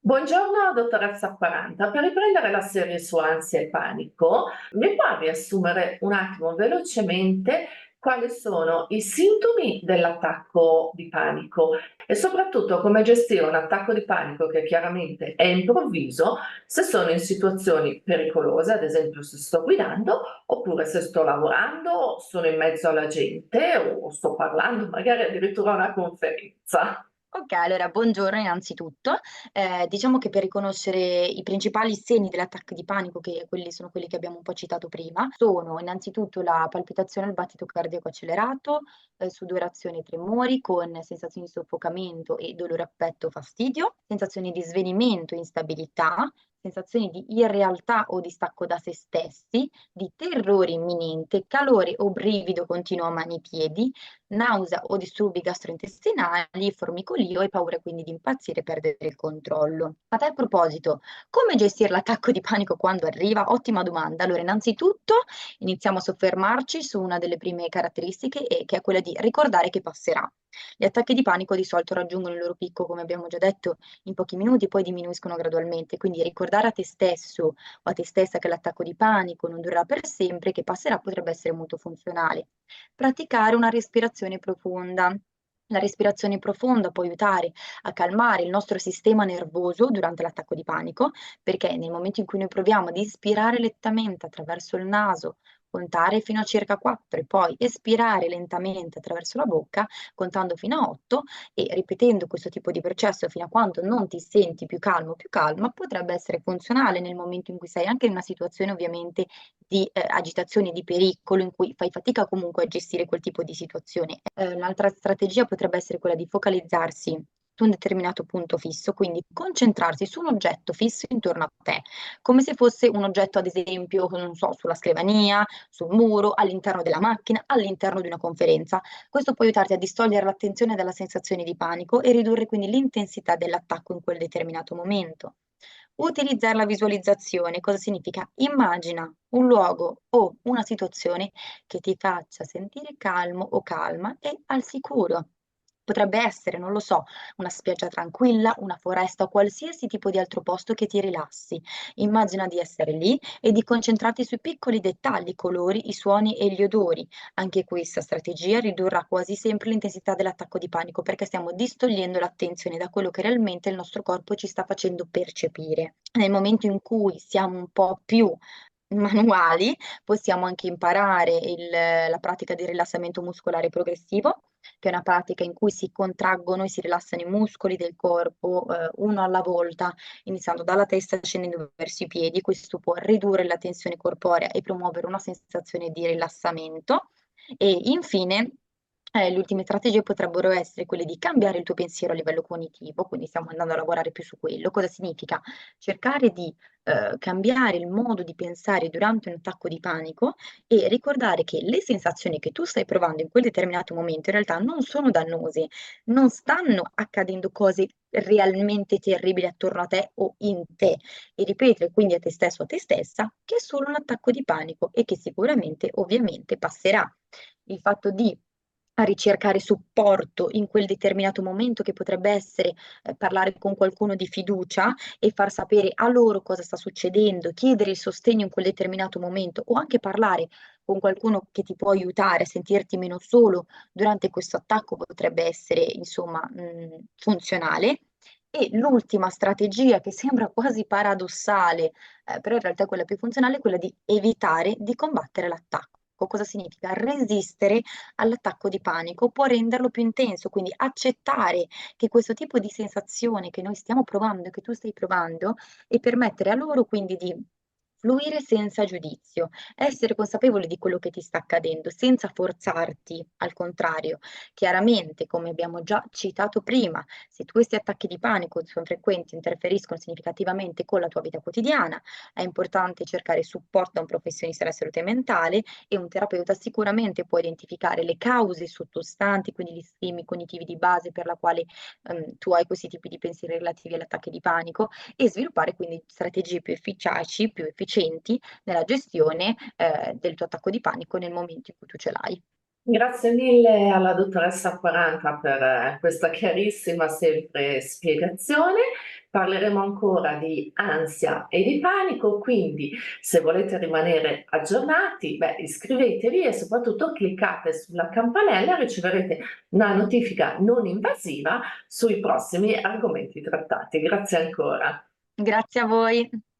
Buongiorno, dottoressa Quaranta. Per riprendere la serie su ansia e panico, mi può riassumere un attimo velocemente quali sono i sintomi dell'attacco di panico e soprattutto come gestire un attacco di panico che chiaramente è improvviso se sono in situazioni pericolose, ad esempio se sto guidando, oppure se sto lavorando, sono in mezzo alla gente o sto parlando magari addirittura a una conferenza. Okay, allora buongiorno innanzitutto. Diciamo che per riconoscere i principali segni dell'attacco di panico, che quelli sono quelli che abbiamo un po' citato prima, sono innanzitutto la palpitazione, il battito cardiaco accelerato, sudorazione e tremori con sensazioni di soffocamento e dolore a petto, fastidio, sensazioni di svenimento e instabilità, sensazioni di irrealtà o distacco da se stessi, di terrore imminente, calore o brivido continuo a mani e piedi, nausea o disturbi gastrointestinali, formicolio e paura quindi di impazzire e perdere il controllo. A tal proposito, come gestire l'attacco di panico quando arriva? Ottima domanda. Allora, innanzitutto iniziamo a soffermarci su una delle prime caratteristiche, che è quella di ricordare che passerà. Gli attacchi di panico di solito raggiungono il loro picco, come abbiamo già detto, in pochi minuti e poi diminuiscono gradualmente. Quindi ricordare a te stesso o a te stessa che l'attacco di panico non durerà per sempre, che passerà, potrebbe essere molto funzionale. Praticare una respirazione profonda. La respirazione profonda può aiutare a calmare il nostro sistema nervoso durante l'attacco di panico, perché nel momento in cui noi proviamo ad ispirare lentamente attraverso il naso, contare fino a circa 4 e poi espirare lentamente attraverso la bocca, contando fino a 8 e ripetendo questo tipo di processo fino a quando non ti senti più calmo o più calma, potrebbe essere funzionale nel momento in cui sei anche in una situazione ovviamente di agitazione e di pericolo in cui fai fatica comunque a gestire quel tipo di situazione. Un'altra strategia potrebbe essere quella di focalizzarsi su un determinato punto fisso, quindi concentrarsi su un oggetto fisso intorno a te, come se fosse un oggetto ad esempio, non so, sulla scrivania, sul muro, all'interno della macchina, all'interno di una conferenza. Questo può aiutarti a distogliere l'attenzione dalla sensazione di panico e ridurre quindi l'intensità dell'attacco in quel determinato momento. Utilizzare la visualizzazione, cosa significa? Immagina un luogo o una situazione che ti faccia sentire calmo o calma e al sicuro. Potrebbe essere, non lo so, una spiaggia tranquilla, una foresta o qualsiasi tipo di altro posto che ti rilassi. Immagina di essere lì e di concentrarti sui piccoli dettagli, i colori, i suoni e gli odori. Anche questa strategia ridurrà quasi sempre l'intensità dell'attacco di panico perché stiamo distogliendo l'attenzione da quello che realmente il nostro corpo ci sta facendo percepire. Nel momento in cui siamo un po' più manuali, possiamo anche imparare la pratica di rilassamento muscolare progressivo, che è una pratica in cui si contraggono e si rilassano i muscoli del corpo, uno alla volta, iniziando dalla testa scendendo verso i piedi. Questo può ridurre la tensione corporea e promuovere una sensazione di rilassamento. E infine, le ultime strategie potrebbero essere quelle di cambiare il tuo pensiero a livello cognitivo, quindi stiamo andando a lavorare più su quello. Cosa significa? Cercare di cambiare il modo di pensare durante un attacco di panico e ricordare che le sensazioni che tu stai provando in quel determinato momento in realtà non sono dannose, non stanno accadendo cose realmente terribili attorno a te o in te e ripetere quindi a te stesso o a te stessa che è solo un attacco di panico e che sicuramente ovviamente passerà. Il fatto di ricercare supporto in quel determinato momento che potrebbe essere, parlare con qualcuno di fiducia e far sapere a loro cosa sta succedendo, chiedere il sostegno in quel determinato momento o anche parlare con qualcuno che ti può aiutare a sentirti meno solo durante questo attacco potrebbe essere insomma, funzionale. E l'ultima strategia che sembra quasi paradossale, però in realtà è quella più funzionale, è quella di evitare di combattere l'attacco. Cosa significa? Resistere all'attacco di panico può renderlo più intenso, quindi accettare che questo tipo di sensazione che noi stiamo provando, che tu stai provando, e permettere a loro quindi di fluire senza giudizio, essere consapevoli di quello che ti sta accadendo, senza forzarti, al contrario. Chiaramente, come abbiamo già citato prima, se questi attacchi di panico sono frequenti, interferiscono significativamente con la tua vita quotidiana, è importante cercare supporto da un professionista della salute mentale e un terapeuta sicuramente può identificare le cause sottostanti, quindi gli schemi cognitivi di base per la quale tu hai questi tipi di pensieri relativi agli attacchi di panico e sviluppare quindi strategie più efficaci, più efficienti nella gestione del tuo attacco di panico nel momento in cui tu ce l'hai. Grazie mille alla dottoressa Quaranta per questa chiarissima sempre spiegazione. parleremo ancora di ansia e di panico, quindi se volete rimanere aggiornati, iscrivetevi e soprattutto cliccate sulla campanella e riceverete una notifica non invasiva sui prossimi argomenti trattati. Grazie ancora. Grazie a voi.